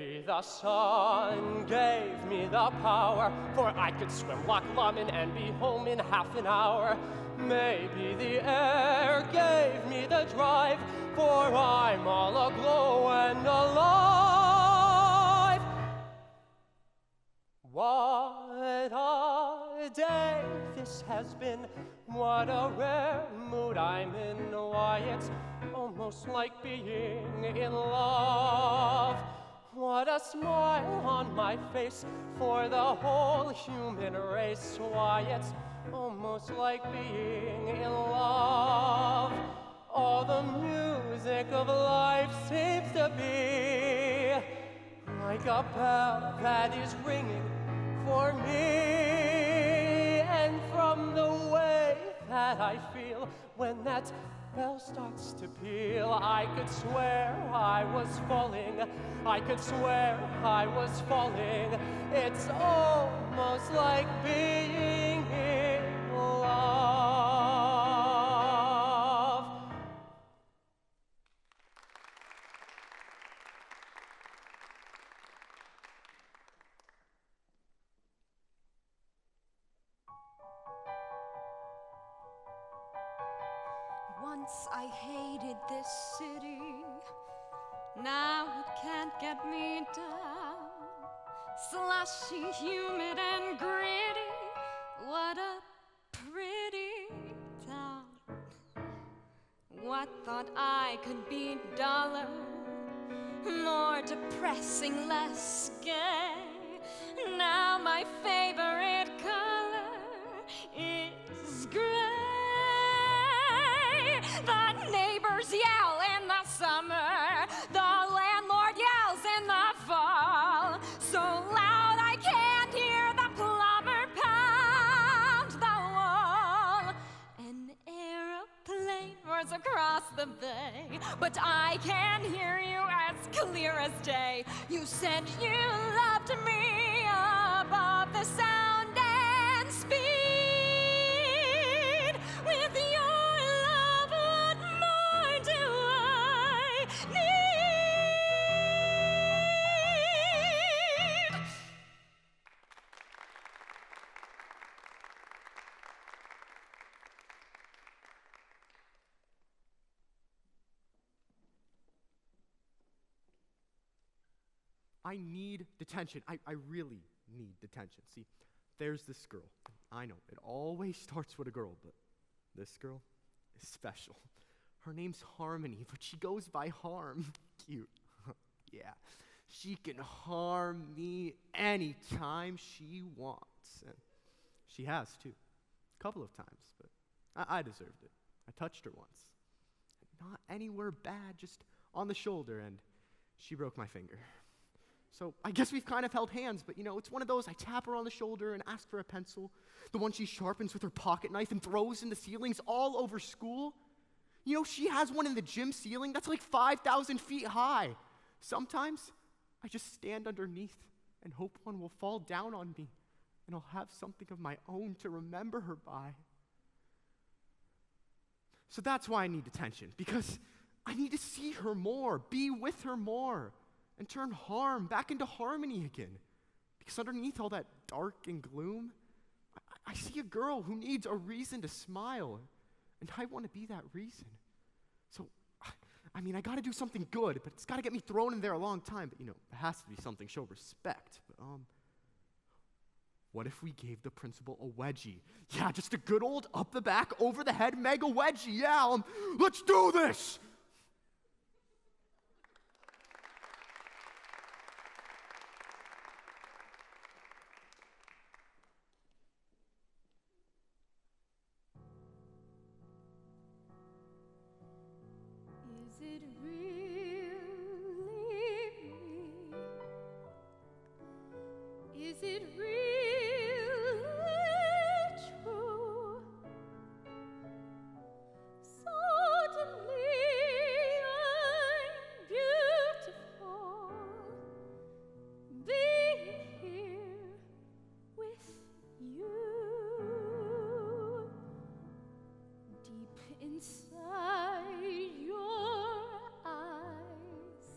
Maybe the sun gave me the power, for I could swim Loch Lomond and be home in half an hour. Maybe the air gave me the drive, for I'm all aglow and alive. What a day this has been, what a rare mood I'm in. Why, it's almost like being in love. What a smile on my face for the whole human race. Why, it's almost like being in love. All the music of life seems to be like a bell that is ringing for me. And from the way that I feel when that bell starts to peal, I could swear I was falling. I could swear I was falling. It's almost like being in love. Once I hated this city, now it can't get me down. Slushy, humid, and gritty, what a pretty town. What thought I could be duller, more depressing, less gay? Now my favorite color is gray. The neighbors yell in the summer, the landlord yells in the fall, so loud I can't hear the plumber pound the wall. An aeroplane roars across the bay, but I can hear you as clear as day. You said you loved me above the sound and speed. With your love, what more do I need? I need detention. I really need detention. See, there's this girl. I know, it always starts with a girl, but this girl is special. Her name's Harmony, but she goes by Harm. Cute. Yeah. She can harm me anytime she wants. And she has, too. A couple of times, but I deserved it. I touched her once. Not anywhere bad, just on the shoulder, and she broke my finger. So I guess we've kind of held hands, but it's one of those, I tap her on the shoulder and ask for a pencil, the one she sharpens with her pocket knife and throws in the ceilings all over school. She has one in the gym ceiling that's like 5,000 feet high. Sometimes I just stand underneath and hope one will fall down on me, and I'll have something of my own to remember her by. So that's why I need detention, because I need to see her more, be with her more, and turn harm back into harmony again. Because underneath all that dark and gloom, I see a girl who needs a reason to smile, and I want to be that reason. So, I gotta do something good, but it's gotta get me thrown in there a long time. But it has to be something show respect. But what if we gave the principal a wedgie? Yeah, just a good old up the back, over the head mega wedgie. Yeah, let's do this. Is it really me? Is it really true? Suddenly I'm beautiful, being here with you. Deep inside your eyes,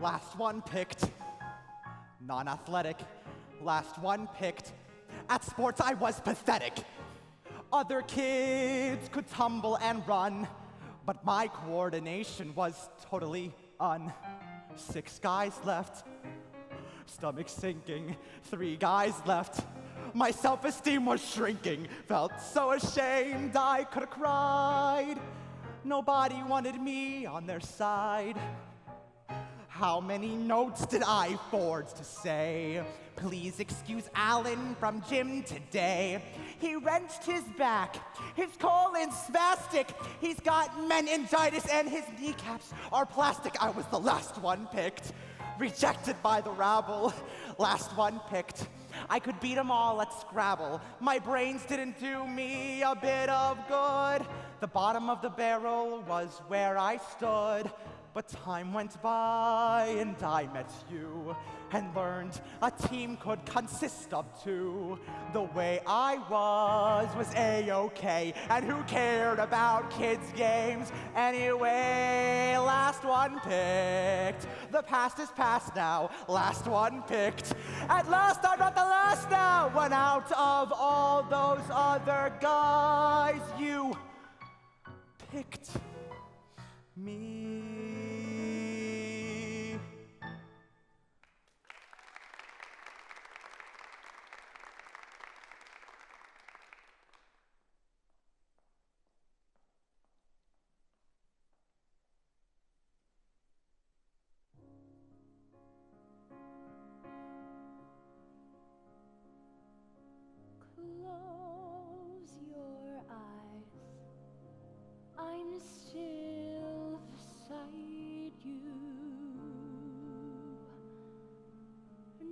last one picked. Non-athletic, last one picked. At sports, I was pathetic. Other kids could tumble and run, but my coordination was totally 6 guys left, stomach sinking, 3 guys left. My self-esteem was shrinking, felt so ashamed I could have cried. Nobody wanted me on their side. How many notes did I forge to say, please excuse Alan from gym today? He wrenched his back, his colon's spastic, he's got meningitis and his kneecaps are plastic. I was the last one picked, rejected by the rabble, last one picked. I could beat them all at Scrabble. My brains didn't do me a bit of good. The bottom of the barrel was where I stood. But time went by and I met you and learned a team could consist of 2. The way I was A-okay, and who cared about kids' games anyway? Last one picked. The past is past now. Last one picked. At last I'm not the last now. One out of all those other guys, you picked me. Close your eyes. I'm still beside you.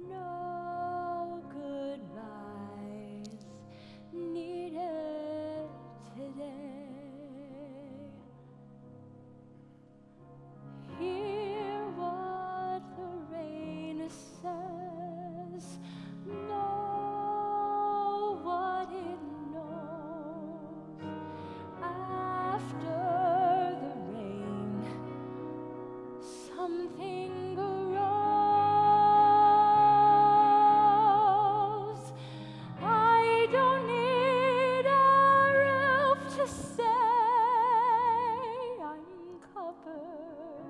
No goodbyes needed today. Hear what the rain says. Know what it knows. After the rain, something grows. I don't need a roof to say I'm covered.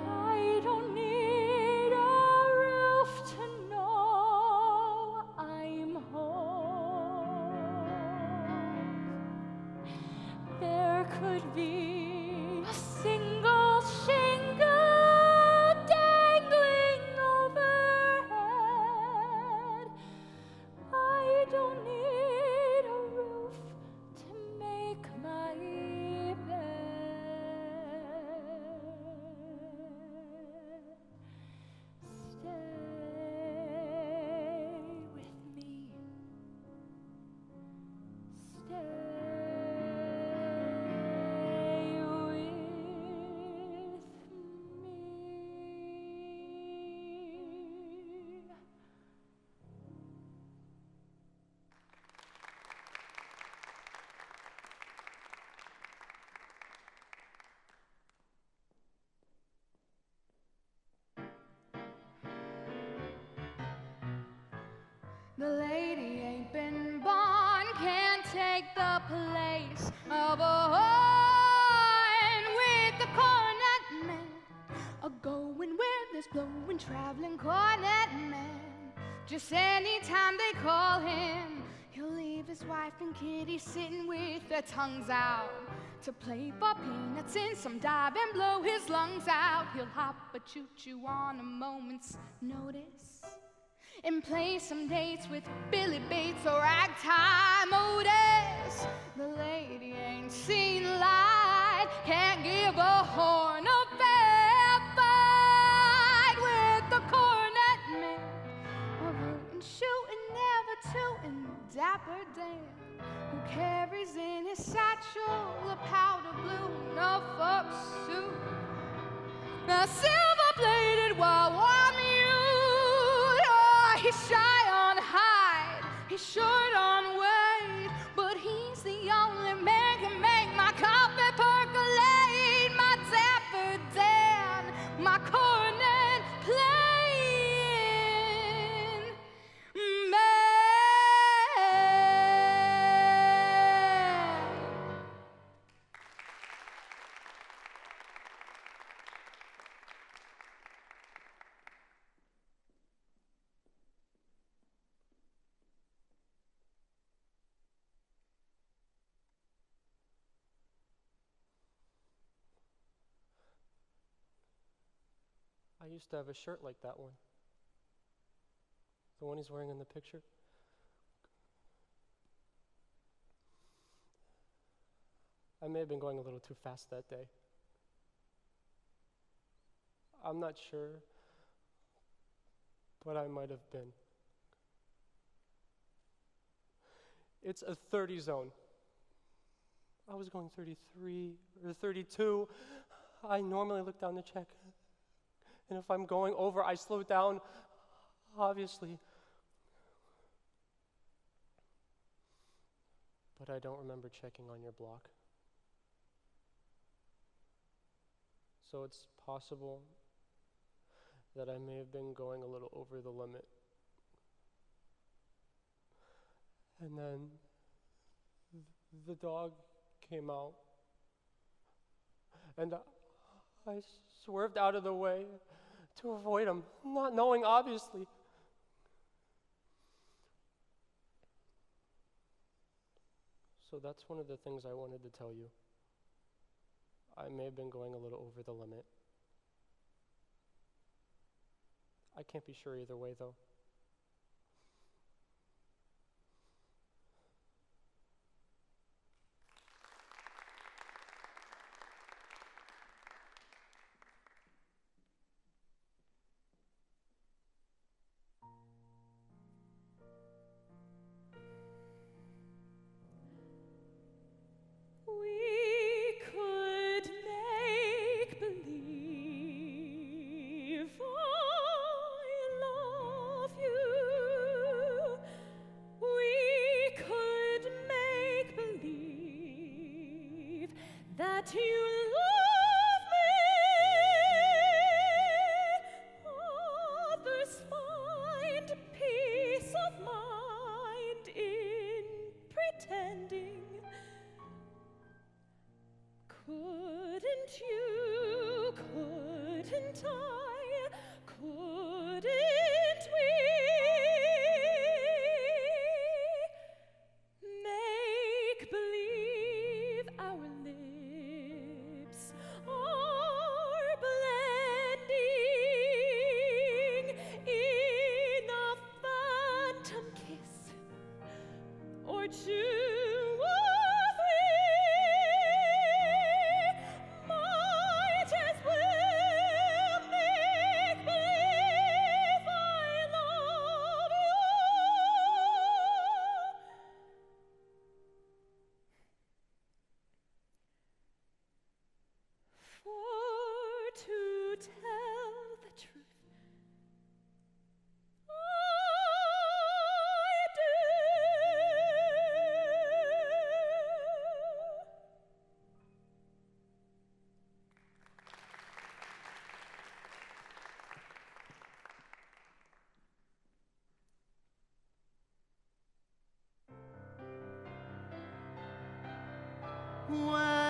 I don't need a roof to know I'm home. There could be a single shingle dangling overhead. I don't need a roof to make my bed. Stay with me. Stay with me. The lady ain't been born, can't take the place of a horn with the cornet man. A going where there's blowing, traveling cornet man. Just anytime they call him, he'll leave his wife and kitty sitting with their tongues out to play for peanuts in some dive and blow his lungs out. He'll hop a choo-choo on a moment's notice and play some dates with Billy Bates or ragtime Otis. The lady ain't seen light, can't give a horn a fair fight with the cornet man. A rootin' shootin', never tootin', dapper Dan, who carries in his satchel a powder blue Norfolk suit, a silver-plated wah-wah mule. Oh, he's shy on height, he's short on weight, but he's the only man can make my coffee percolate. My dapper Dan. I used to have a shirt like that one. The one he's wearing in the picture. I may have been going a little too fast that day. I'm not sure, but I might have been. It's a 30 zone. I was going 33 or 32. I normally look down to check. And if I'm going over, I slow down, obviously. But I don't remember checking on your block. So it's possible that I may have been going a little over the limit. And then the dog came out, and I swerved out of the way to avoid him, not knowing, obviously. So that's one of the things I wanted to tell you. I may have been going a little over the limit. I can't be sure either way, though. We could make believe I love you. We could make believe that you love me. Others find peace of mind in pretending. Couldn't you, couldn't I, couldn't we make believe our lips are blending in a phantom kiss or two?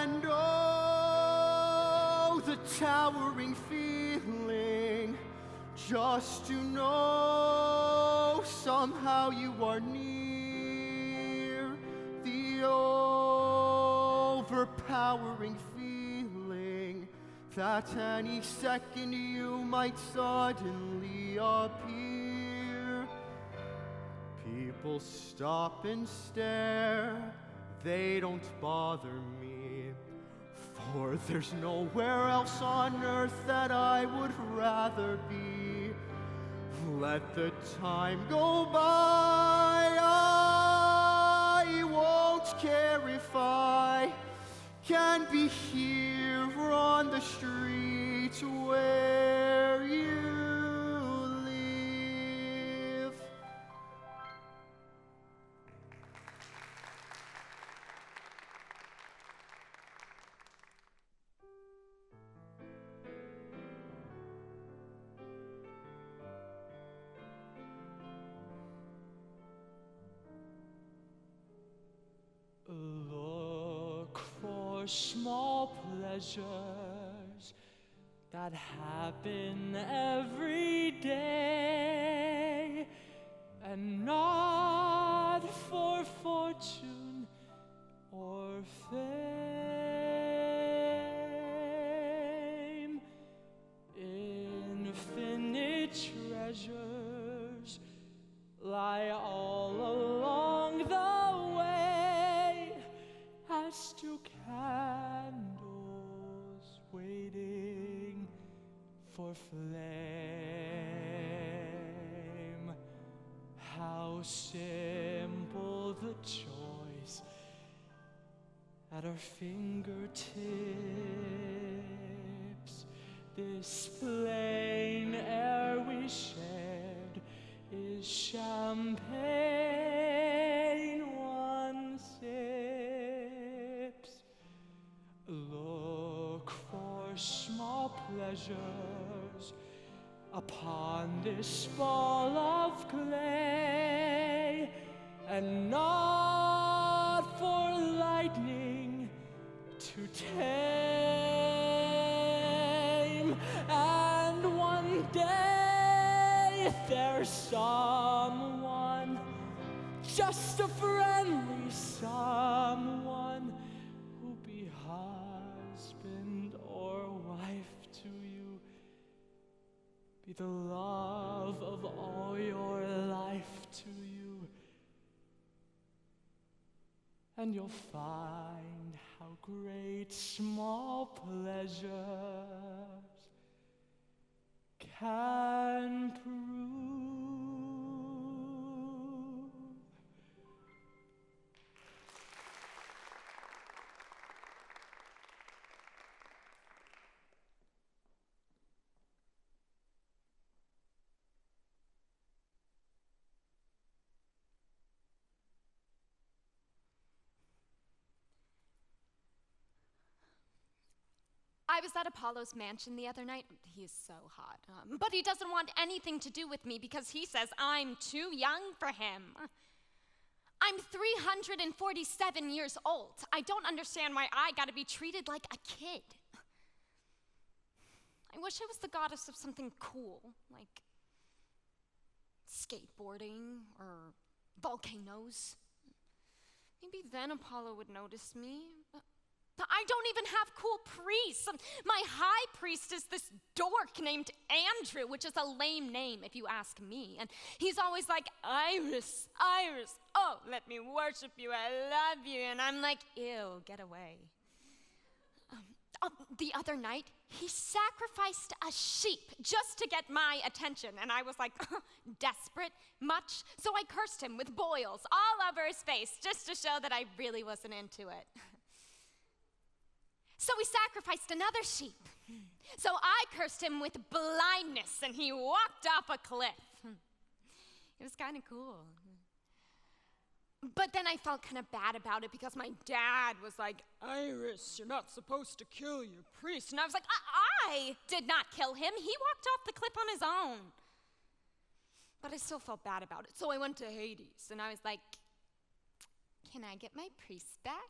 And oh, the towering feeling just to know somehow you are near. The overpowering feeling that any second you might suddenly appear. People stop and stare. They don't bother me, for there's nowhere else on earth that I would rather be. Let the time go by, I won't care if I can be here on the street where you live. Look for small pleasures that happen every day, and not for fortune or fame. In for flame. How simple the joys at our fingertips. This plain air we shared is champagne one sips. Look for small pleasures upon this ball of clay, and not for lightning to tame. And one day there's someone, just a friendly someone, who'll be husband or wife to you, be the love of all your life to you. And you'll find how great small pleasures can prove. I was at Apollo's mansion the other night. He is so hot. But he doesn't want anything to do with me because he says I'm too young for him. I'm 347 years old. I don't understand why I gotta be treated like a kid. I wish I was the goddess of something cool, like skateboarding or volcanoes. Maybe then Apollo would notice me. But I don't even have cool priests. My high priest is this dork named Andrew, which is a lame name if you ask me. And he's always like, Iris, Iris, oh, let me worship you, I love you. And I'm like, ew, get away. The other night, he sacrificed a sheep just to get my attention. And I was like, desperate much? So I cursed him with boils all over his face just to show that I really wasn't into it. So he sacrificed another sheep. So I cursed him with blindness, and he walked off a cliff. It was kind of cool. But then I felt kind of bad about it because my dad was like, Iris, you're not supposed to kill your priest. And I was like, I did not kill him. He walked off the cliff on his own. But I still felt bad about it. So I went to Hades, and I was like, can I get my priest back?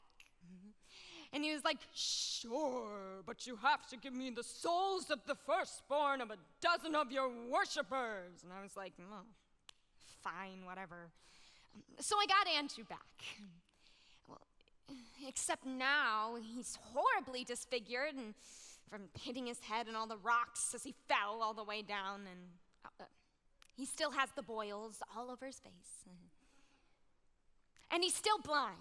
And he was like, sure, but you have to give me the souls of the firstborn of a dozen of your worshipers. And I was like, oh, fine, whatever. So I got Andrew back. Well, except now he's horribly disfigured and from hitting his head on all the rocks as he fell all the way down. And he still has the boils all over his face. And he's still blind.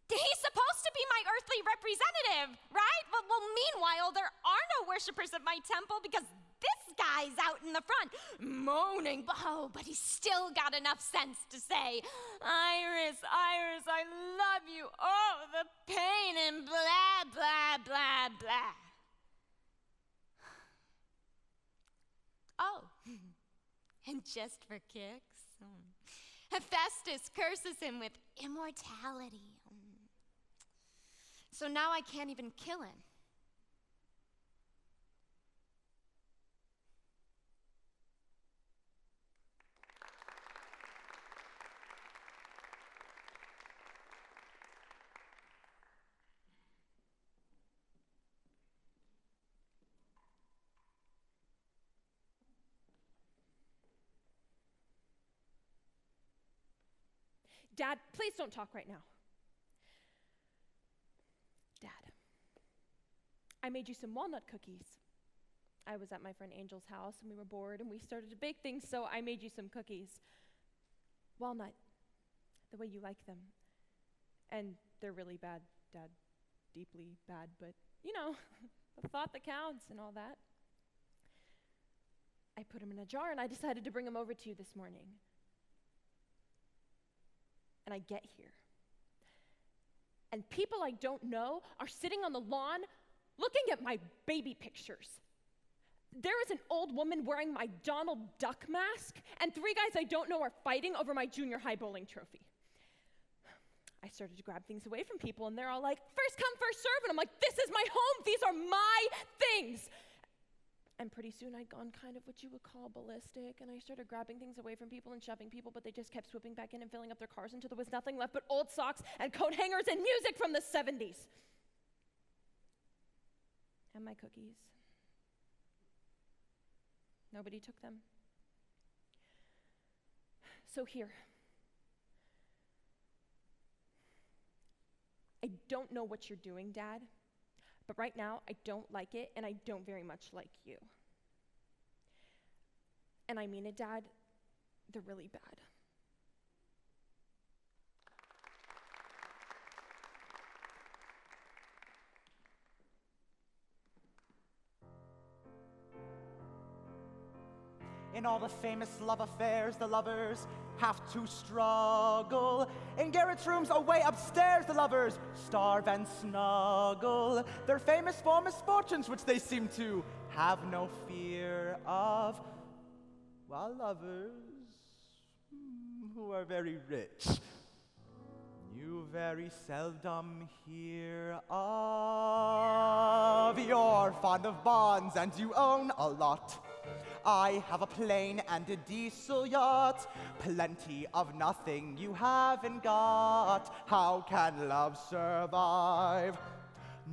He's supposed to be my earthly representative, right? Well, meanwhile, there are no worshipers at my temple because this guy's out in the front moaning. Oh, but he's still got enough sense to say, Iris, Iris, I love you. Oh, the pain and blah, blah, blah, blah. Oh, and just for kicks, Hephaestus curses him with immortality. So now I can't even kill him. Dad, please don't talk right now. Dad, I made you some walnut cookies. I was at my friend Angel's house and we were bored and we started to bake things, so I made you some cookies. Walnut, the way you like them. And they're really bad, Dad, deeply bad, but you know, the thought that counts and all that. I put them in a jar and I decided to bring them over to you this morning. And I get here. And people I don't know are sitting on the lawn looking at my baby pictures. There is an old woman wearing my Donald Duck mask, and 3 guys I don't know are fighting over my junior high bowling trophy. I started to grab things away from people, and they're all like, first come, first serve, and I'm like, this is my home, these are my things. And pretty soon I'd gone kind of what you would call ballistic, and I started grabbing things away from people and shoving people, but they just kept swooping back in and filling up their cars until there was nothing left but old socks and coat hangers and music from the 70s. And my cookies. Nobody took them. So here. I don't know what you're doing, Dad, but right now I don't like it, and I don't very much like you. And I mean it, Dad, they're really bad. In all the famous love affairs, the lovers have to struggle. In Garrett's rooms away upstairs, the lovers starve and snuggle. They're famous for misfortunes which they seem to have no fear of. While lovers who are very rich, you very seldom hear of. You're fond of bonds and you own a lot. I have a plane and a diesel yacht. Plenty of nothing you haven't got. How can love survive?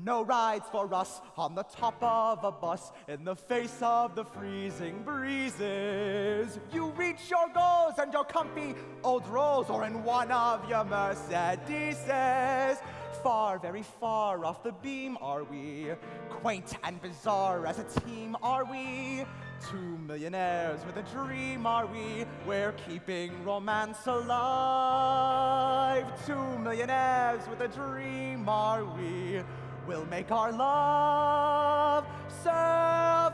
No rides for us on the top of a bus in the face of the freezing breezes. You reach your goals and your comfy old Rolls or in one of your Mercedeses. Far, very far off the beam are we. Quaint and bizarre as a team are we. 2 millionaires with a dream are we. We're keeping romance alive. 2 millionaires with a dream are we. We'll make our love survive.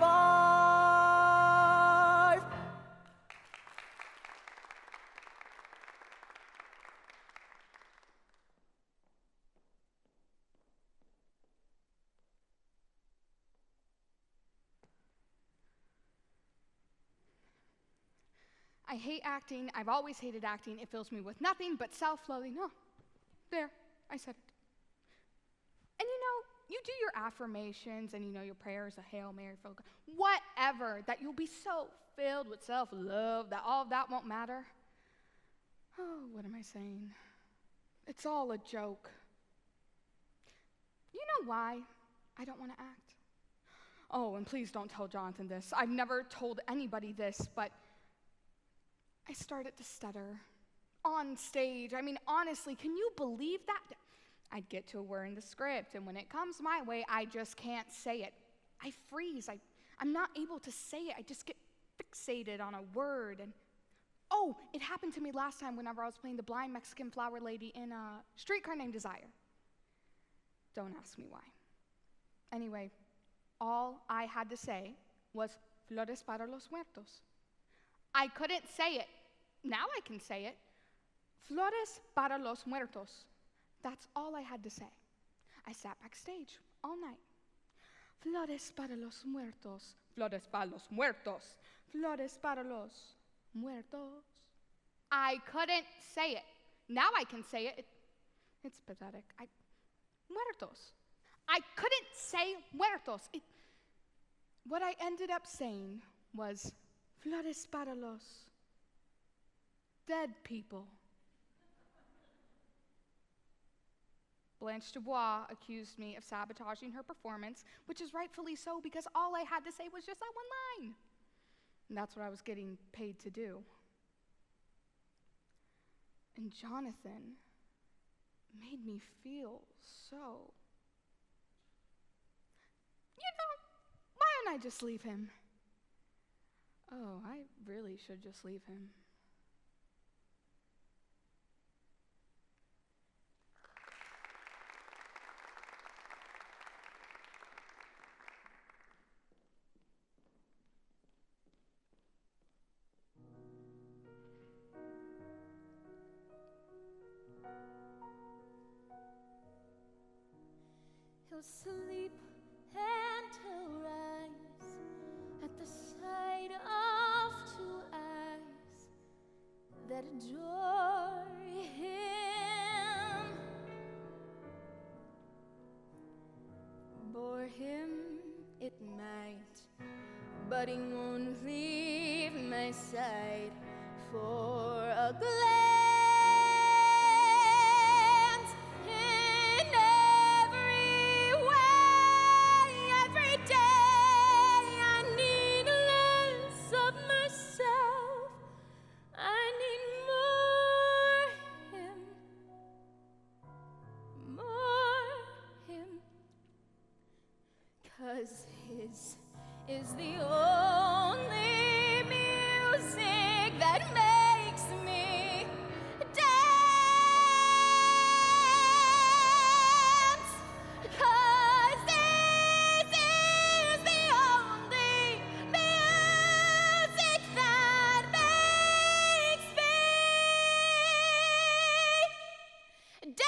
I hate acting. I've always hated acting. It fills me with nothing but self-loathing. Oh, there, I said it. And you do your affirmations and your prayers, a Hail Mary, whatever, that you'll be so filled with self-love that all of that won't matter. Oh, what am I saying? It's all a joke. You know why I don't want to act? Oh, and please don't tell Jonathan this. I've never told anybody this, but I started to stutter on stage. I mean, honestly, can you believe that? I'd get to a word in the script, and when it comes my way, I just can't say it. I freeze. I'm not able to say it. I just get fixated on a word. And oh, it happened to me last time whenever I was playing the blind Mexican flower lady in a Streetcar Named Desire. Don't ask me why. Anyway, all I had to say was flores para los muertos. I couldn't say it. Now I can say it. Flores para los muertos. That's all I had to say. I sat backstage all night. Flores para los muertos. Flores para los muertos. Flores para los muertos. I couldn't say it. Now I can say it. It's pathetic. Muertos. I couldn't say muertos. What I ended up saying was flores para los dead people. Blanche Dubois accused me of sabotaging her performance, which is rightfully so because all I had to say was just that one line. And that's what I was getting paid to do. And Jonathan made me feel so. Why don't I just leave him? Oh, I really should just leave him. He'll sleep and he'll rise at the sight of two eyes that adore him. Bore him it might, but he won't leave my side for a glance. In every way, every day, I need less of myself. I need more him, 'cause his is the only music that makes me dance. 'Cause this is the only music that makes me dance.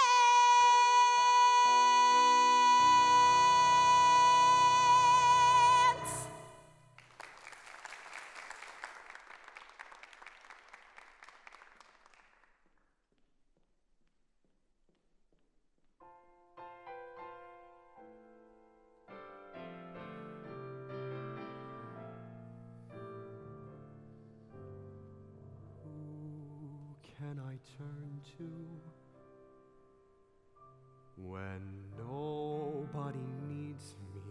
Who can I turn to when nobody needs me?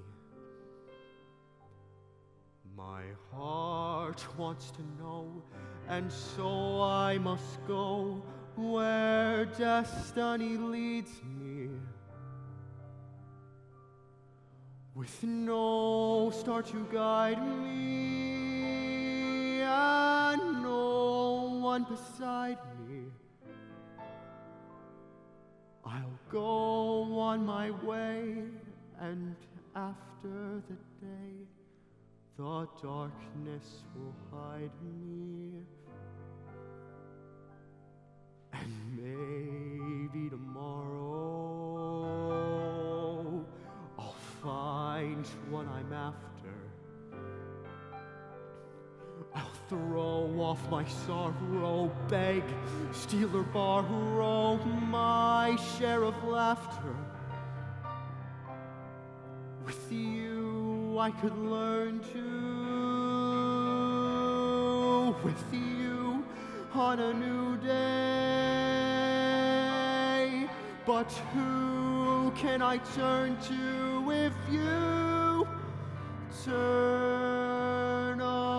My heart wants to know, and so I must go where destiny leads me. With no star to guide me, and no one beside me, I'll go on my way, and after the day, the darkness will hide me. And maybe tomorrow I'll find what I'm after. I'll throw off my sorrow, beg, steal or borrow my share of laughter. With you I could learn to, with you on a new day. But who can I turn to if you turn away?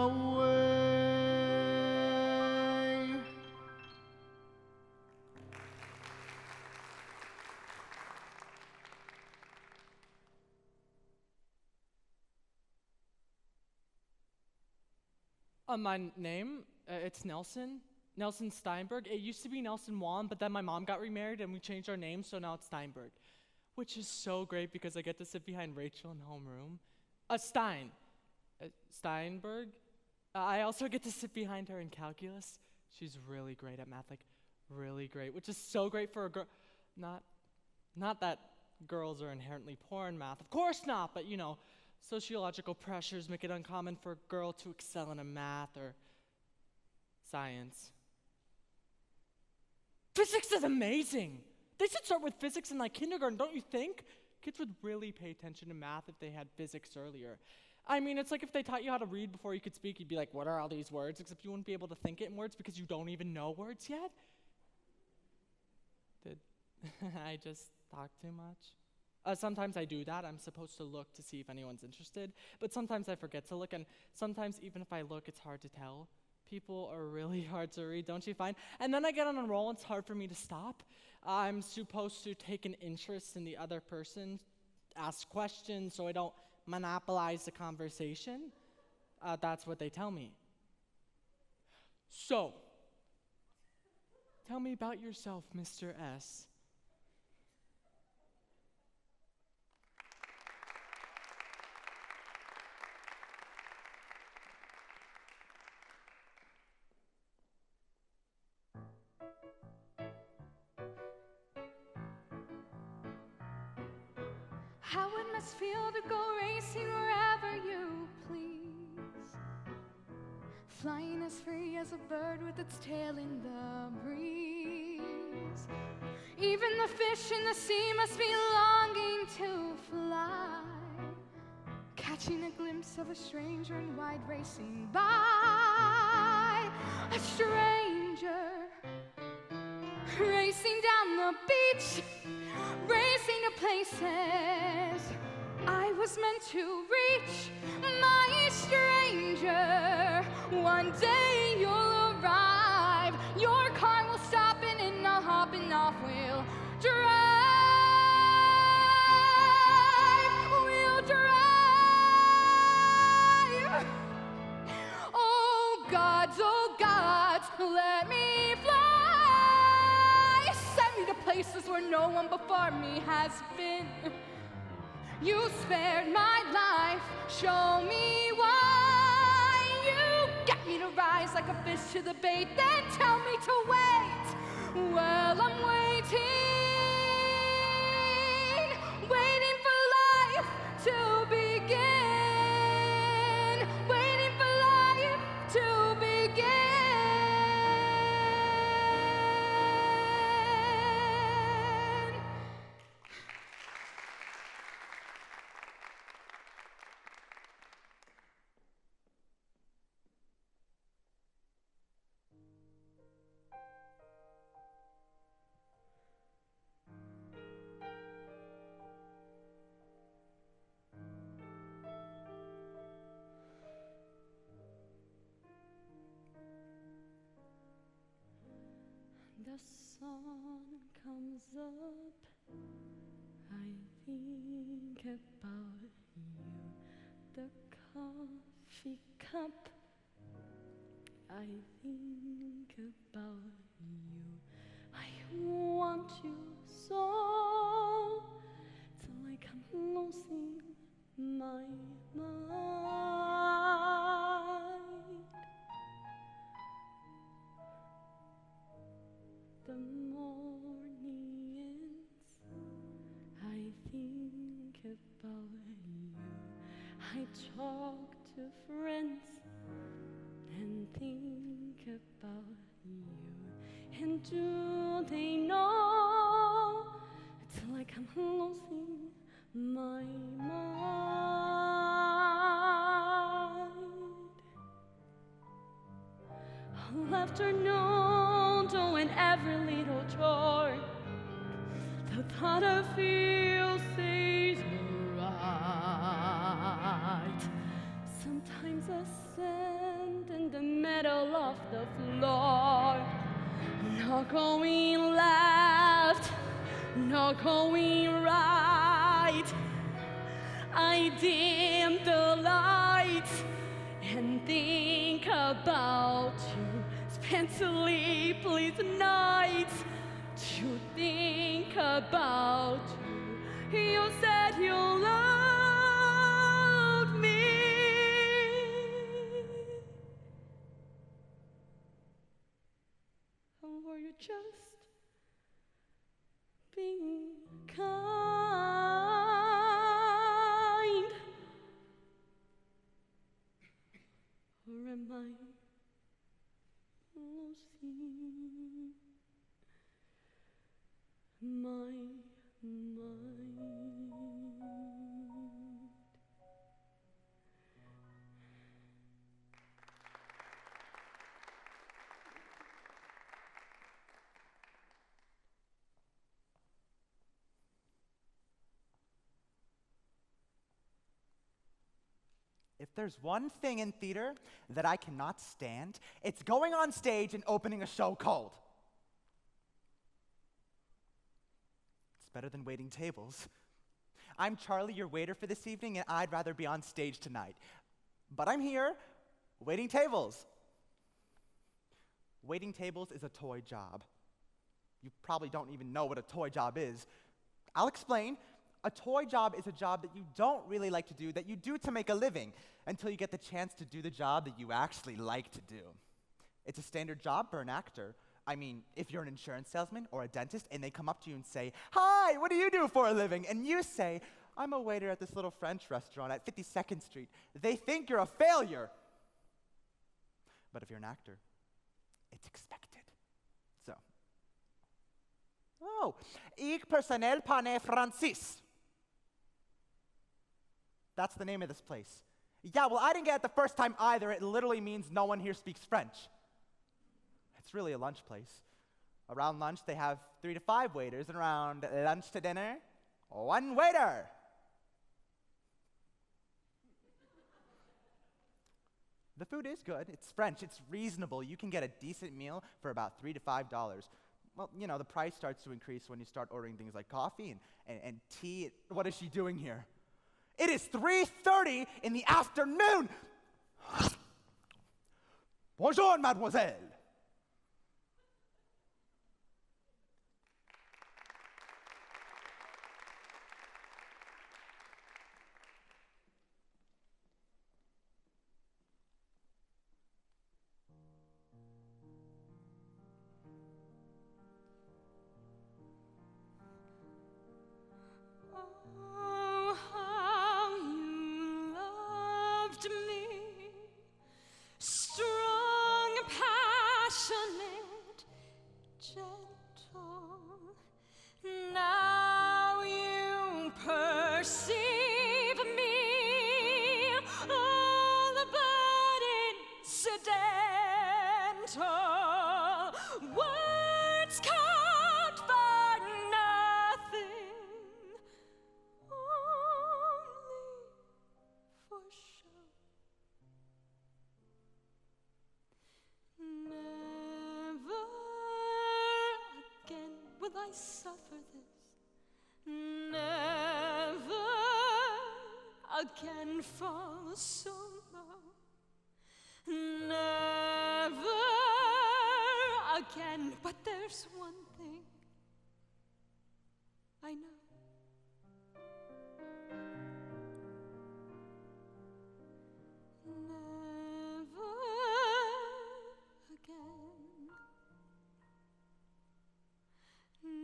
My name, it's Nelson. Nelson Steinberg. It used to be Nelson Wan, but then my mom got remarried and we changed our name, so now it's Steinberg. Which is so great because I get to sit behind Rachel in homeroom. Steinberg. I also get to sit behind her in calculus. She's really great at math, like really great, which is so great for a girl. Not that girls are inherently poor in math, of course not, but you know, sociological pressures make it uncommon for a girl to excel in a math or science. Physics is amazing. They should start with physics in like kindergarten, don't you think? Kids would really pay attention to math if they had physics earlier. I mean, it's like if they taught you how to read before you could speak, you'd be like, what are all these words? Except you wouldn't be able to think it in words because you don't even know words yet. Did I just talk too much? Sometimes I do that. I'm supposed to look to see if anyone's interested, but sometimes I forget to look, and sometimes even if I look, it's hard to tell. People are really hard to read, don't you find? And then I get on a roll, and it's hard for me to stop. I'm supposed to take an interest in the other person, ask questions so I don't monopolize the conversation. That's what they tell me. So, tell me about yourself, Mr. S. how it must feel to go racing wherever you please. Flying as free as a bird with its tail in the breeze. Even the fish in the sea must be longing to fly, catching a glimpse of a stranger in white racing by. A stranger racing down the beach, racing to places I was meant to reach. My stranger, one day you'll arrive. Your car will stop and I'll hop and off we'll drive. We'll drive. Oh gods, let me fly. Send me to places where no one before me has been. You spared my life, show me why. You get me to rise like a fish to the bait, then tell me to wait. Well, I'm waiting, waiting for life to begin, waiting for life to begin. The sun comes up, I think about you. The coffee cup, I think about you. I want you so, till I come losing my mind. The morning ends, I think about you. I talk to friends and think about you. And do they know till I come losing my mind? All afternoon doing every little chore, the thought of you says right. Sometimes I stand in the middle of the floor, not going left, not going right. I dim the lights and think about you. Spend sleepless nights to think about you. You said you loved me, or were you just being kind? Or am I losing my mind? If there's one thing in theater that I cannot stand, it's going on stage and opening a show cold. It's better than waiting tables. I'm Charlie, your waiter for this evening, and I'd rather be on stage tonight. But I'm here, waiting tables. Waiting tables is a toy job. You probably don't even know what a toy job is. I'll explain. A toy job is a job that you don't really like to do, that you do to make a living, until you get the chance to do the job that you actually like to do. It's a standard job for an actor. I mean, if you're an insurance salesman or a dentist and they come up to you and say, "Hi, what do you do for a living?" And you say, I'm a waiter at this little French restaurant at 52nd Street. They think you're a failure. But if you're an actor, it's expected. So. Oh, ik personnel parle français. That's the name of this place. Yeah, well, I didn't get it the first time either. It literally means no one here speaks French. It's really a lunch place. Around lunch, they have 3 to 5 waiters, and around lunch to dinner, 1 waiter. The food is good. It's French. It's reasonable. You can get a decent meal for about $3 to $5. Well, you know, the price starts to increase when you start ordering things like coffee and tea. What is she doing here? It is 3:30 in the afternoon. Bonjour, mademoiselle. Oh, how you loved me, strong, passionate, gentle. Now you perceive me, all but incidental. Words count for nothing, only for show. Never again will I suffer this. Never again fall so low. Never again. But there's one thing I know. Never again.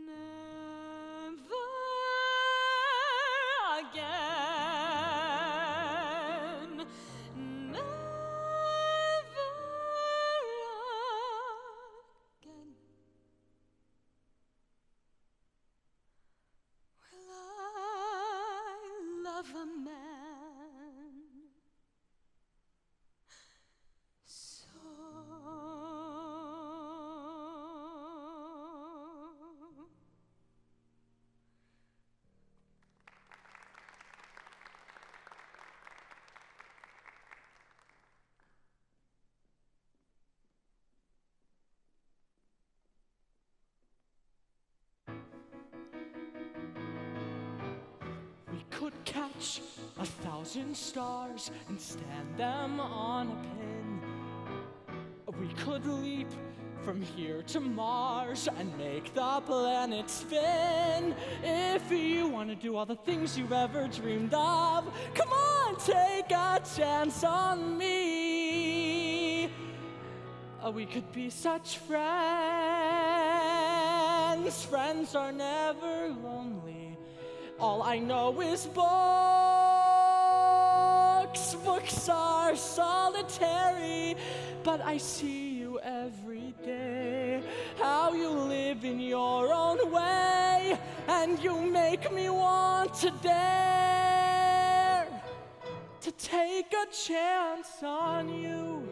Never again. Never again. Will I love a man so? We could catch 1,000 stars and stand them on a pin. We could leap from here to Mars and make the planet spin. If you want to do all the things you've ever dreamed of, come on, take a chance on me. We could be such friends. Friends are never lonely. All I know is books. Books are solitary, but I see you every day. How you live in your own way, and you make me want to dare to take a chance on you.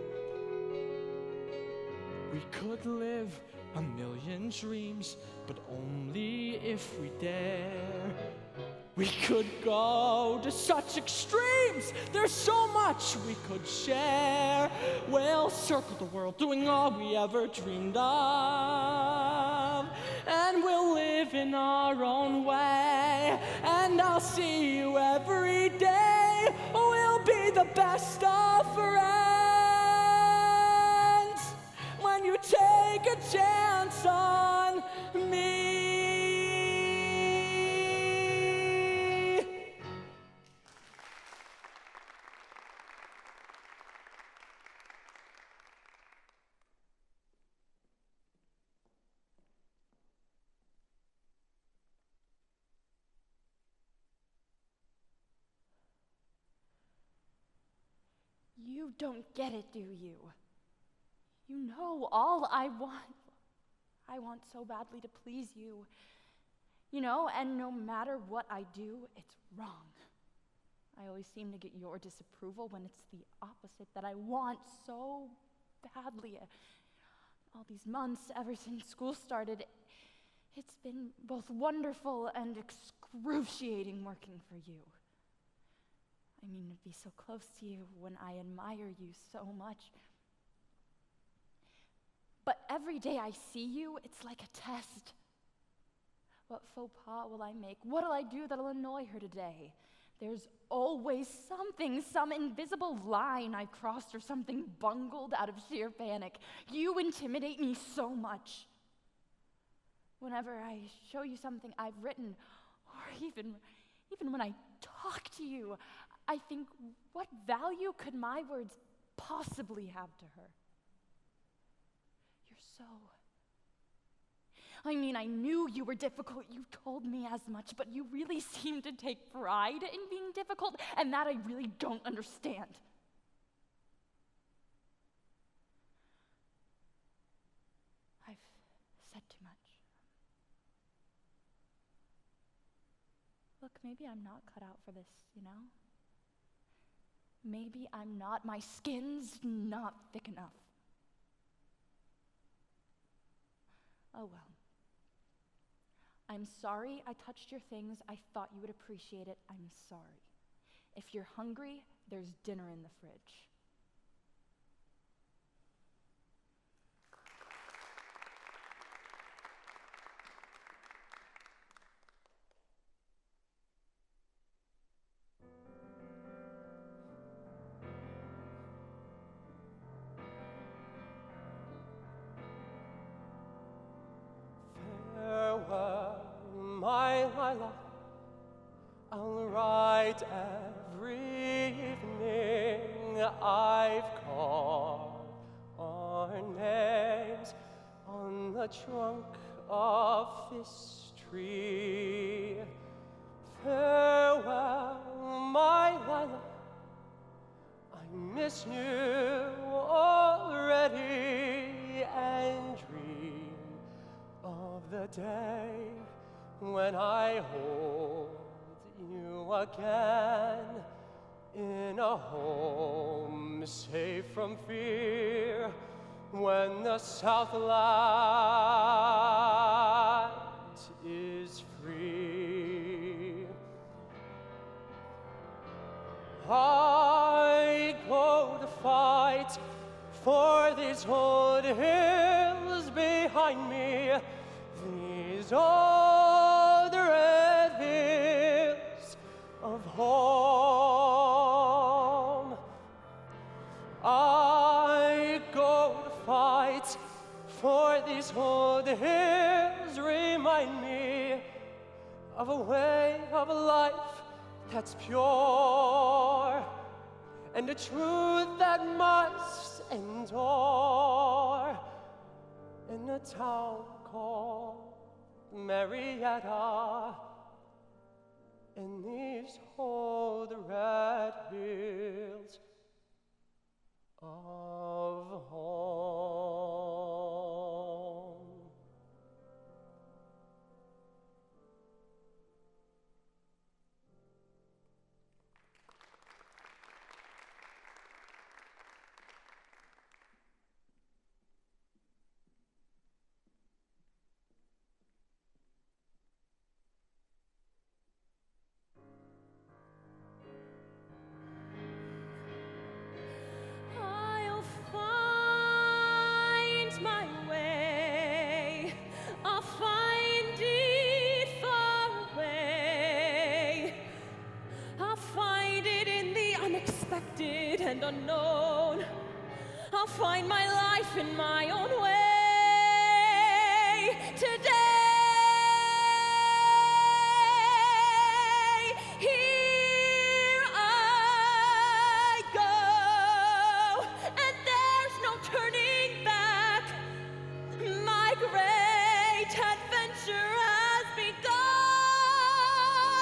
We could live a million dreams, but only if we dare. We could go to such extremes. There's so much we could share. We'll circle the world doing all we ever dreamed of. And we'll live in our own way. And I'll see you every day. We'll be the best of friends when you take a chance on me. You don't get it, do you? You know all I want so badly to please you. You know, and no matter what I do, it's wrong. I always seem to get your disapproval when it's the opposite that I want so badly. All these months, ever since school started, it's been both wonderful and excruciating working for you. I mean, to be so close to you when I admire you so much. But every day I see you, it's like a test. What faux pas will I make? What'll I do that'll annoy her today? There's always something, some invisible line I've crossed or something bungled out of sheer panic. You intimidate me so much. Whenever I show you something I've written, or even when I talk to you, I think, what value could my words possibly have to her? You're so... I mean, I knew you were difficult, you told me as much, but you really seem to take pride in being difficult, and that I really don't understand. I've said too much. Look, maybe I'm not cut out for this, you know? Maybe my skin's not thick enough. Oh well. I'm sorry I touched your things. I thought you would appreciate it. I'm sorry. If you're hungry, there's dinner in the fridge. My Lila, I'll write every evening. I've carved our names on the trunk of this tree. Farewell, my Lila, I miss you already and dream of the day when I hold you again in a home safe from fear, when the Southland is free. I go to fight for these old hills behind me, these old red hills of home. I go to fight for these old hills, remind me of a way of life that's pure, and a truth that must endure in a town called Marietta, in these old red hills of home. I'll find my way. I'll find it far away. I'll find it in the unexpected and unknown. I'll find my life in my own way. Today, here I go, and there's no turning back. My great adventure has begun.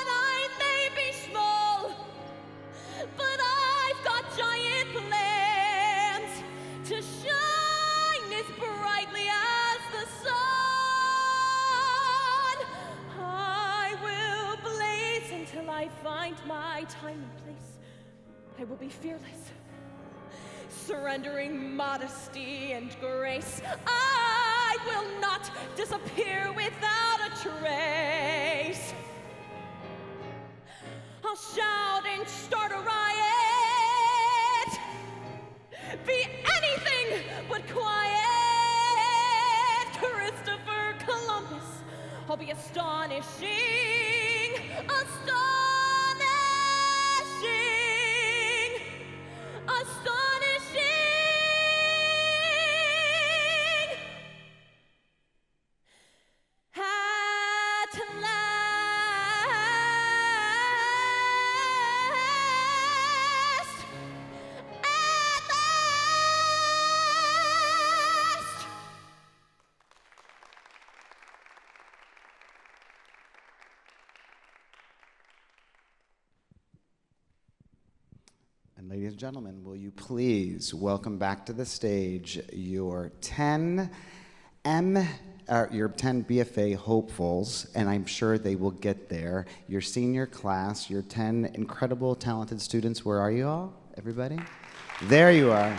I may be small, but I've got giant plans. time and place. I will be fearless, surrendering modesty and grace. I will not disappear without a trace. I'll shout and start a riot, be anything but quiet. Christopher Columbus, I'll be astonishing, astonishing, astonishing. At last, at last. And ladies and gentlemen, will you please welcome back to the stage your 10 BFA hopefuls, and I'm sure they will get there, your senior class, your 10 incredible, talented students. Where are you all, everybody? There you are.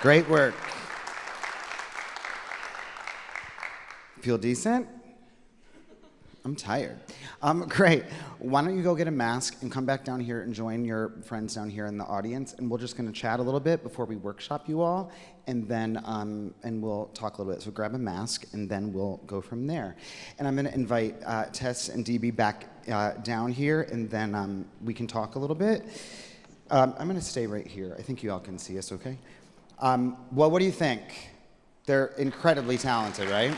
Great work. Feel decent? I'm tired. Great. Why don't you go get a mask and come back down here and join your friends down here in the audience, and we're just going to chat a little bit before we workshop you all, and then and we'll talk a little bit. So grab a mask, and then we'll go from there. And I'm going to invite Tess and DB back down here, and then we can talk a little bit. I'm going to stay right here. I think you all can see us, okay? Well, what do you think? They're incredibly talented, right?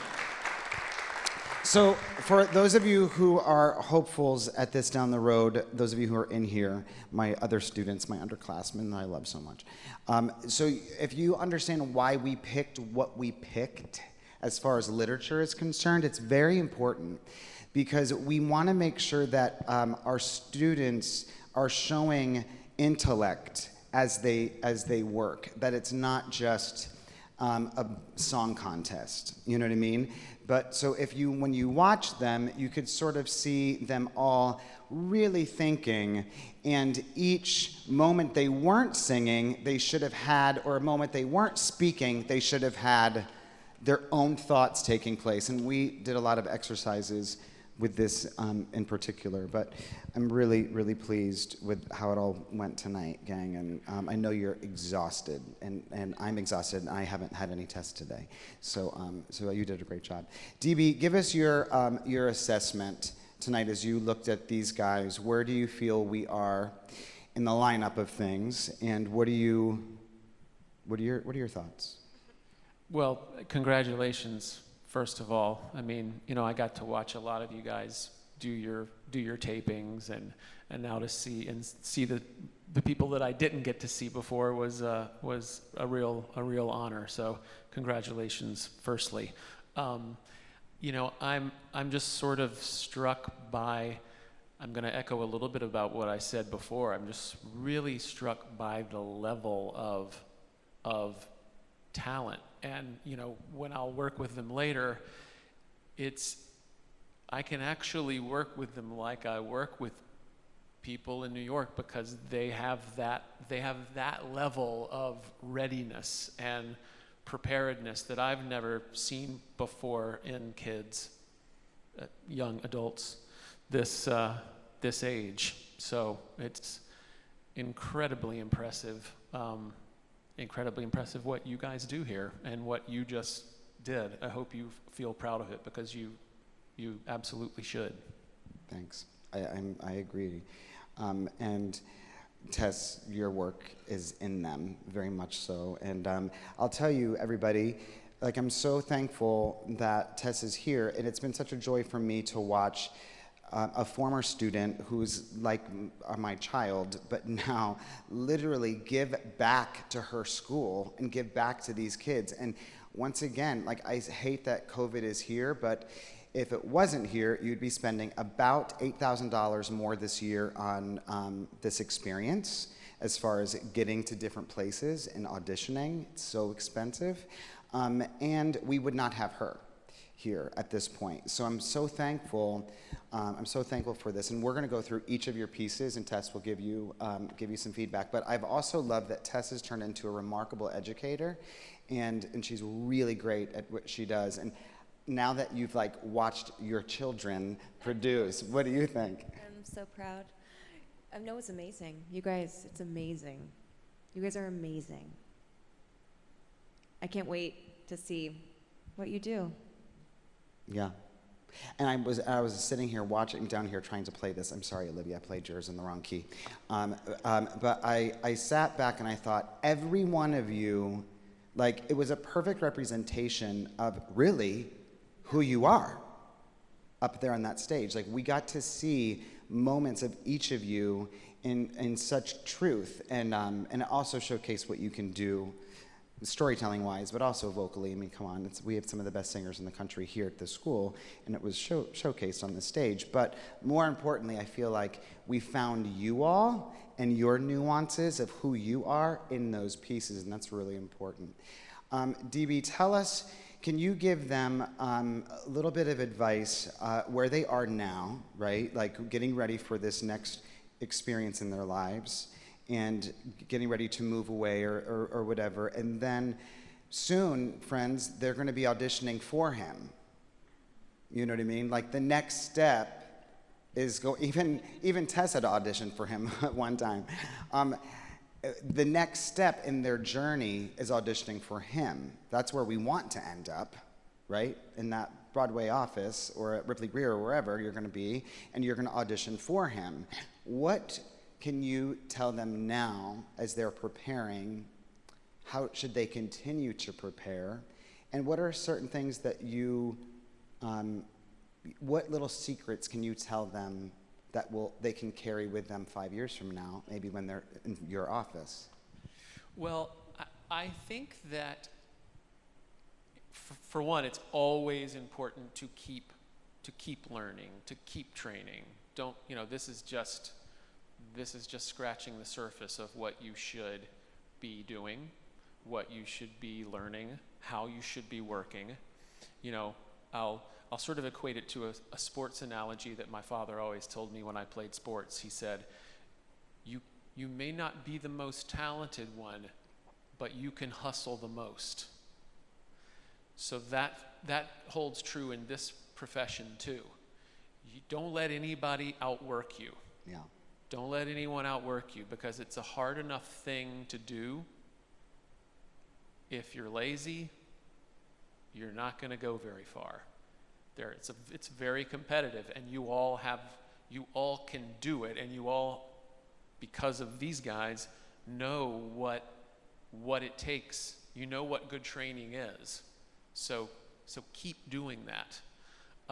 So for those of you who are hopefuls at this down the road, those of you who are in here, my other students, my underclassmen that I love so much. So if you understand why we picked what we picked as far as literature is concerned, it's very important because we want to make sure that our students are showing intellect as they work, that it's not just a song contest, you know what I mean? But so when you watch them, you could sort of see them all really thinking, and each moment they weren't singing, they should have had, or a moment they weren't speaking, they should have had their own thoughts taking place. And we did a lot of exercises with this in particular, but I'm really, really pleased with how it all went tonight, gang, and I know you're exhausted, and I'm exhausted, and I haven't had any tests today, so you did a great job. DB, give us your assessment tonight as you looked at these guys. Where do you feel we are in the lineup of things, and what are your thoughts? Well, congratulations. First of all, I mean, you know, I got to watch a lot of you guys do your tapings, and now to see the people that I didn't get to see before was a real honor. So congratulations, firstly. You know, I'm just sort of struck by. I'm going to echo a little bit about what I said before. I'm just really struck by the level of talent. And, you know, when I'll work with them later, I can actually work with them like I work with people in New York, because they have that level of readiness and preparedness that I've never seen before in kids, young adults, this age. So it's incredibly impressive. Incredibly impressive what you guys do here and what you just did. I hope you feel proud of it, because you absolutely should. Thanks. I agree. And Tess, your work is in them, very much so. And I'll tell you, everybody, like, I'm so thankful that Tess is here, and it's been such a joy for me to watch a former student who's like my child, but now literally give back to her school and give back to these kids. And once again, like, I hate that COVID is here, but if it wasn't here, you'd be spending about $8,000 more this year on this experience as far as getting to different places and auditioning. It's so expensive. And we would not have her here at this point. So I'm so thankful. I'm so thankful for this. And we're going to go through each of your pieces, and Tess will give you some feedback. But I've also loved that Tess has turned into a remarkable educator, and she's really great at what she does. And now that you've like watched your children produce, what do you think? I'm so proud. I know it's amazing. You guys, it's amazing. You guys are amazing. I can't wait to see what you do. Yeah. And I was sitting here watching down here trying to play this. I'm sorry, Olivia, I played yours in the wrong key. But I sat back and I thought, every one of you, like, it was a perfect representation of really who you are up there on that stage. Like, we got to see moments of each of you in such truth, and it also showcased what you can do storytelling wise, but also vocally. I mean, come on, we have some of the best singers in the country here at the school, and it was showcased on the stage. But more importantly, I feel like we found you all and your nuances of who you are in those pieces, and that's really important. DB, tell us, can you give them a little bit of advice where they are now, right? Like getting ready for this next experience in their lives, and getting ready to move away or whatever. And then soon, friends, they're going to be auditioning for him. You know what I mean? Like the next step is even Tess had auditioned for him at one time. The next step in their journey is auditioning for him. That's where we want to end up, right? In that Broadway office or at Ripley Greer or wherever you're going to be, and you're going to audition for him. What can you tell them now as they're preparing? How should they continue to prepare? And what are certain things that you, what little secrets can you tell them that they can carry with them 5 years from now, maybe when they're in your office? Well, I think that, for one, it's always important to keep learning, to keep training. Don't, this is just scratching the surface of what you should be doing, what you should be learning, how you should be working. I'll sort of equate it to a sports analogy that my father always told me when I played sports. He said, you may not be the most talented one, but you can hustle the most. So that holds true in this profession too. You don't let anybody outwork you. Yeah. Don't let anyone outwork you, because it's a hard enough thing to do. If you're lazy, you're not going to go very far. It's very competitive, and you all can do it, and you all, because of these guys, know what it takes. You know what good training is. So keep doing that.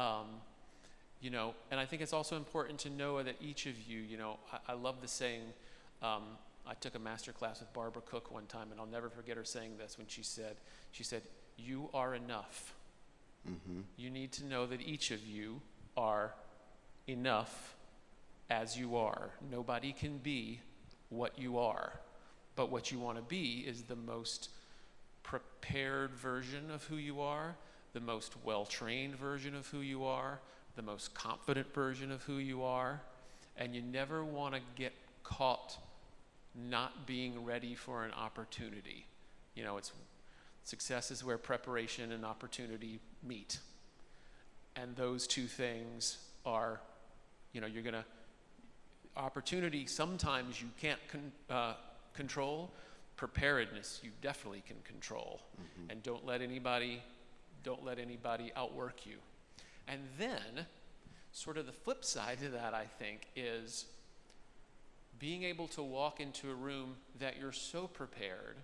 And I think it's also important to know that each of you, I love the saying, I took a master class with Barbara Cook one time, and I'll never forget her saying this when she said, you are enough. Mm-hmm. You need to know that each of you are enough as you are. Nobody can be what you are, but what you want to be is the most prepared version of who you are, the most well-trained version of who you are, the most confident version of who you are, and you never want to get caught not being ready for an opportunity. Success is where preparation and opportunity meet. And those two things are, opportunity sometimes you can't control. Preparedness you definitely can control. Mm-hmm. And don't let anybody outwork you. And then, sort of the flip side to that, I think, is being able to walk into a room that you're so prepared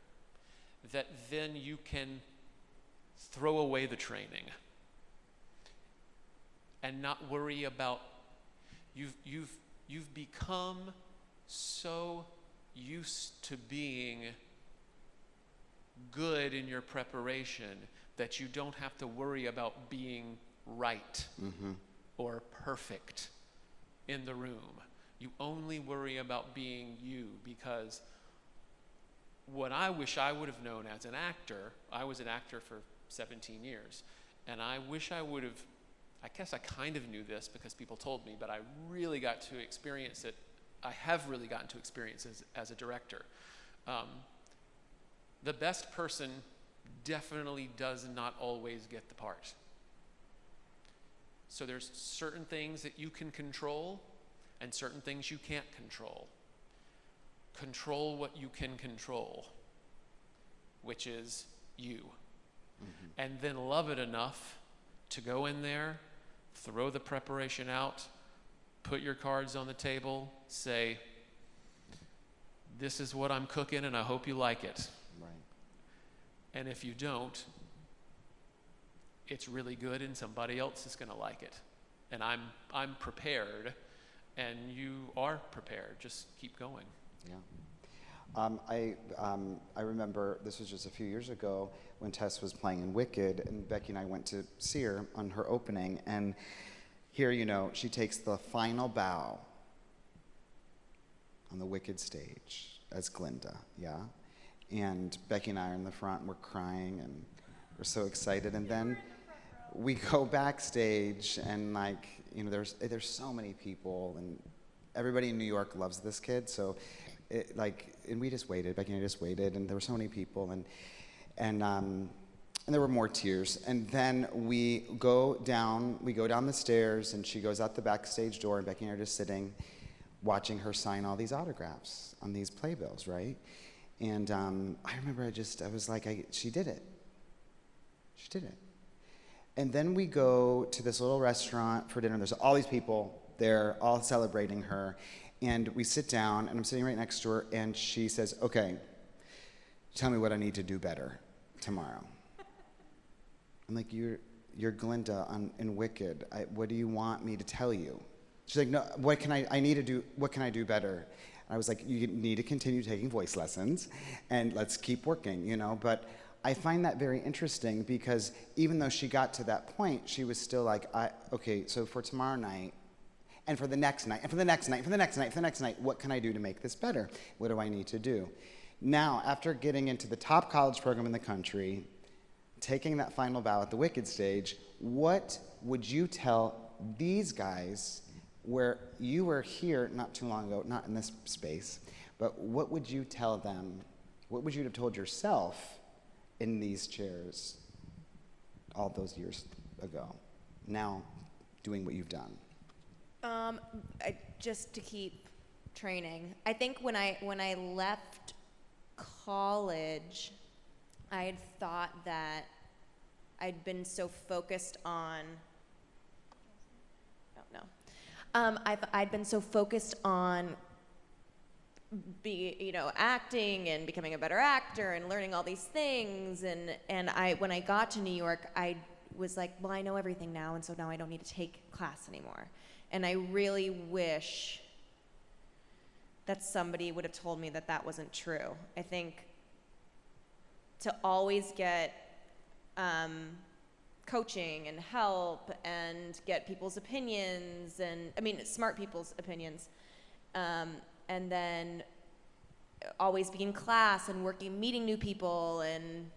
that then you can throw away the training and not worry about, you've become so used to being good in your preparation that you don't have to worry about being right or perfect in the room. You only worry about being you, because what I wish I would have known as an actor, I was an actor for 17 years, and I wish I would have, I guess I kind of knew this because people told me, but I really got to experience it. I have really gotten to experience it as a director. The best person definitely does not always get the part. So there's certain things that you can control and certain things you can't control. Control what you can control, which is you. And then love it enough to go in there, throw the preparation out, put your cards on the table, say, this is what I'm cooking and I hope you like it. Right. And if you don't, it's really good and somebody else is going to like it. And I'm prepared, and you are prepared. Just keep going. Yeah. I remember this was just a few years ago when Tess was playing in Wicked, and Becky and I went to see her on her opening, and here, you know, she takes the final bow on the Wicked stage as Glinda, yeah? And Becky and I are in the front, and we're crying, and we're so excited, and then we go backstage, and like, you know, there's so many people, and everybody in New York loves this kid, so and we just waited, Becky and I just waited, and there were so many people, and there were more tears. And then we go down the stairs, and she goes out the backstage door, and Becky and I are just sitting, watching her sign all these autographs on these playbills, right? And I remember I was like, she did it. She did it. And then we go to this little restaurant for dinner. There's all these people there, all celebrating her. And we sit down, and I'm sitting right next to her, and she says, okay, tell me what I need to do better tomorrow. I'm like, you're Glinda in Wicked. What do you want me to tell you? She's like, no, what can I do better? And I was like, you need to continue taking voice lessons, and let's keep working, you know? But I find that very interesting, because even though she got to that point, she was still like, okay, so for tomorrow night, and for the next night, and for the next night, for the next night, for the next night, what can I do to make this better? What do I need to do? Now, after getting into the top college program in the country, taking that final bow at the Wicked stage, what would you tell these guys where you were here not too long ago, not in this space, but what would you tell them? What would you have told yourself in these chairs all those years ago, now doing what you've done? Just to keep training. I think when I left college, I had thought that I'd been so focused on. I'd been so focused on acting and becoming a better actor and learning all these things, and when I got to New York, I was like, well, I know everything now, and so now I don't need to take class anymore. And I really wish that somebody would have told me that that wasn't true. I think to always get coaching and help and get people's opinions, smart people's opinions, and then always be in class and meeting new people, and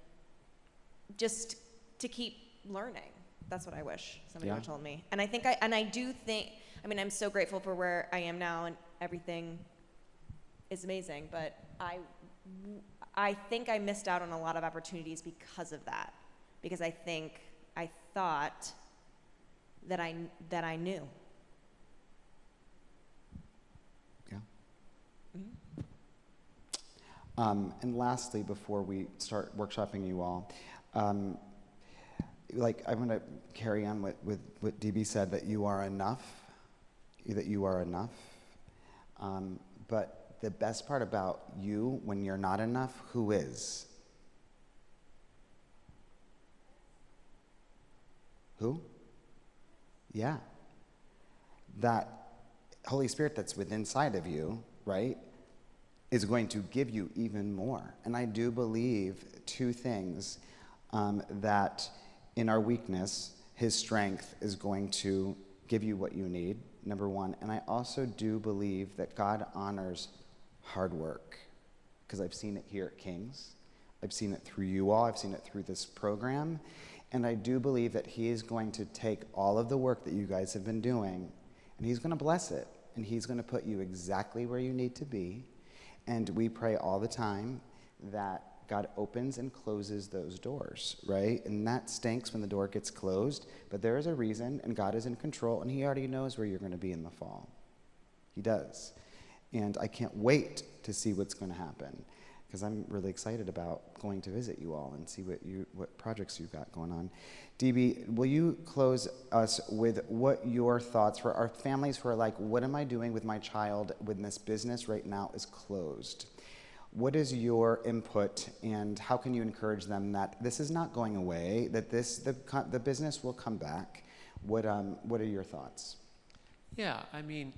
just to keep learning. That's what I wish somebody would have told me. And I'm so grateful for where I am now, and everything is amazing, but I think I missed out on a lot of opportunities because of that, because I thought that I knew. Yeah. And lastly, before we start workshopping you all, I'm going to carry on with what DB said, that you are enough, but the best part about you when you're not enough, who is? Who? Yeah. That Holy Spirit that's within inside of you, right, is going to give you even more. And I do believe two things, that in our weakness, his strength is going to give you what you need, number one. And I also do believe that God honors hard work, because I've seen it here at King's. I've seen it through you all. I've seen it through this program. And I do believe that he is going to take all of the work that you guys have been doing, and he's going to bless it. And he's going to put you exactly where you need to be. And we pray all the time that God opens and closes those doors, right? And that stinks when the door gets closed, but there is a reason, and God is in control, and he already knows where you're going to be in the fall. He does. And I can't wait to see what's going to happen, because I'm really excited about going to visit you all and see what projects you've got going on. DB, will you close us with what your thoughts for our families who are like, what am I doing with my child when this business right now is closed? What is your input, and how can you encourage them that this is not going away, that the business will come back? What are your thoughts? Yeah, I mean,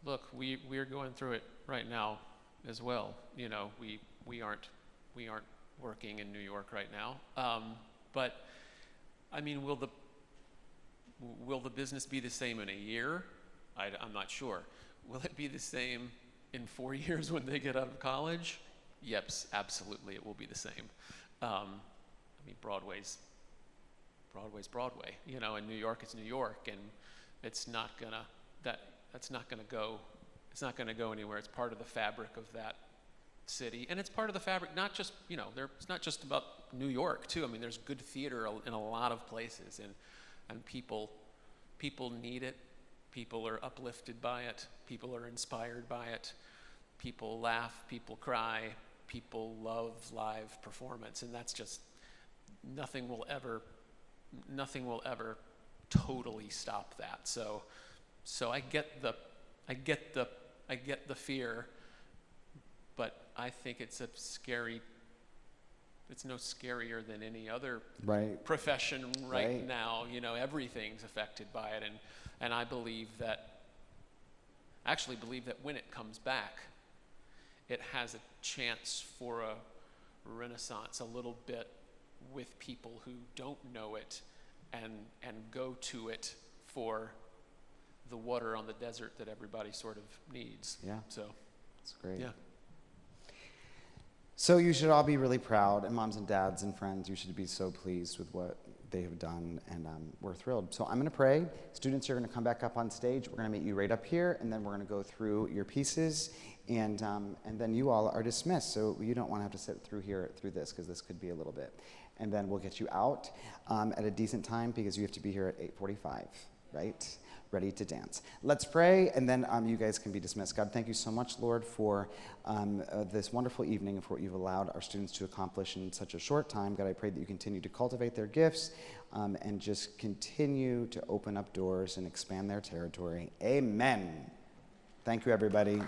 look, we're going through it right now as well. You know, we aren't working in New York right now. But I mean, will the business be the same in a year? I'm not sure. Will it be the same in 4 years when they get out of college? Yep, absolutely, it will be the same. I mean, Broadway's Broadway. You know, in New York, it's New York, and it's not gonna that's not gonna go. It's not gonna go anywhere. It's part of the fabric of that city, and it's part of the fabric. Not just it's not just about New York too. I mean, there's good theater in a lot of places, and people need it. People are uplifted by it. People are inspired by it. People laugh, people cry, people love live performance, and that's just nothing will ever totally stop that. So I get the fear, but I think it's no scarier than any other profession right now. You know, everything's affected by it, and I actually believe that when it comes back, it has a chance for a renaissance a little bit with people who don't know it and go to it for the water on the desert that everybody sort of needs. Yeah. So that's great. Yeah. So you should all be really proud, and moms and dads and friends, you should be so pleased with what they have done, and we're thrilled. So I'm going to pray. Students are going to come back up on stage. We're going to meet you right up here, and then we're going to go through your pieces, and then you all are dismissed. So you don't want to have to sit through this, because this could be a little bit. And then we'll get you out at a decent time, because you have to be here at 8:45, right? Ready to dance. Let's pray, and then you guys can be dismissed. God, thank you so much, Lord, for this wonderful evening and for what you've allowed our students to accomplish in such a short time. God, I pray that you continue to cultivate their gifts and just continue to open up doors and expand their territory. Amen. Thank you, everybody.